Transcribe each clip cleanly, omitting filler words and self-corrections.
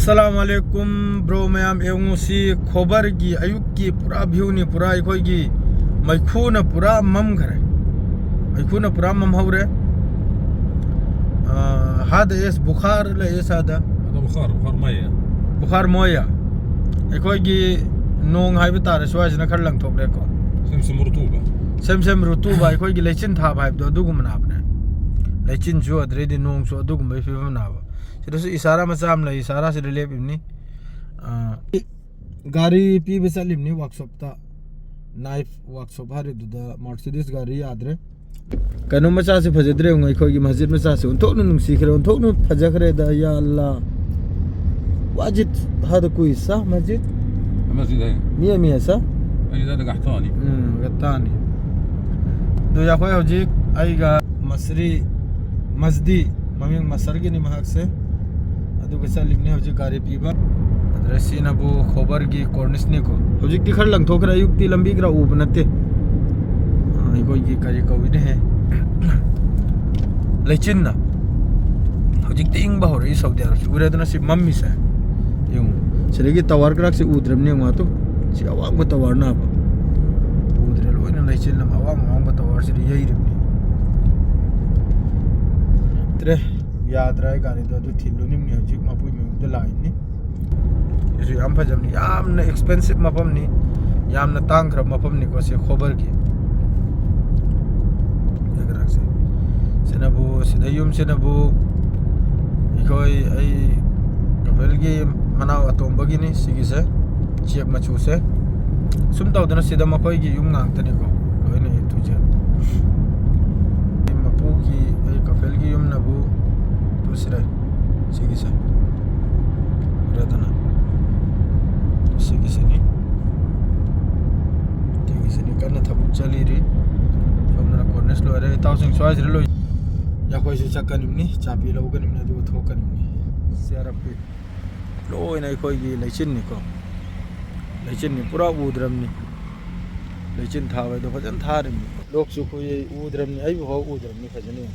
अस्सलामुअलैकुम bro ma'am एवंसी खोबर की अयुक की पूरा व्यू नि पूरा इखोई की मैखून पूरा मम खरे मैखून पूरा मम हवरे हाद एस बुखार ले एस हादा هذا بخار ميه बुखार मोया इखोई की नोंग हाइबे तारे स्वाजना खर लंग थोक रे को سمسم رطوبه सेम रुतुबा इखोई की लेचिन था भाइब दो दुगुम नाबने लेचिन जो अद्रेदी नोंग सो दुगुम बे फिबम नाबा सिदसु इशारा मचाम ले इशारा से रिलेप इमनी गाड़ी पी बेसलिमनी वर्कशॉप ता नाइफ वर्कशॉप हारे दुदा मर्सिडीज गाड़ी यादरे कनो मचा से फजद्रे होंगे इखोई की मस्जिद मचा से उनथोक नु सीखरे उनथोक नु फजखरे दा या अल्लाह वाजिद هذا كويس صح مسجد المسجد هي مية صح المسجد هذا قحطاني قطاني دو يا خويا هجيك ايغا مصري مسدي ممين مسرگي ني محق से अदु के लिखने हो जी गाड़ी पीबा अदरसीन अबु खबर की कॉर्निस ने को होजिक दिखर लंग थोकरा युक्ति लंबी ग्रा ऊब नते इको ये करी कोविड है लेचिन ना होजिक तिंग बा हो रही सऊदी अरब से उरे दना से मम्मी से यूं सिलेगी तवार क्राक से उद्रम ने मा तो सी अवांग ब तवार ना बा उद्रे लोइन लेचिन ना अवांग ब तवार से यही रिमनी त्रे याद रहे गाड़ी दो थिल्लु निम ने हजिक मपुई में द लाइन नि यसु याम फजम नि याम न एक्सपेंसिव मपम नि याम न तांग खरब मपम नि को से खबर की एकरा से सेनबु सिदयुम सेनबु इखोई आई कपल की मनाव अतोंबगी नि सिगी से चेक मचू से सुम तौदना सिदा मकोई की युम नांग तने को लोइने तुजे मपु की आई कपल की युम नबु दूसरा सिगी से रेदना सिगी से नहीं करना थबुक चली री हमना कोर्नेस लो रे ताउसिंग स्वाइस रे लो या कोई से चक्का निमनी चापी लो का निमना दो थोका निमनी सेरप पे लो इन कोई की लेचिन नि को लेचिन नि पूरा उद्रम नि लेचिन था वे तो फजन था रे लोग सु को ये उद्रम नि आई हो उद्रम नि फजन नि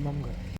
मम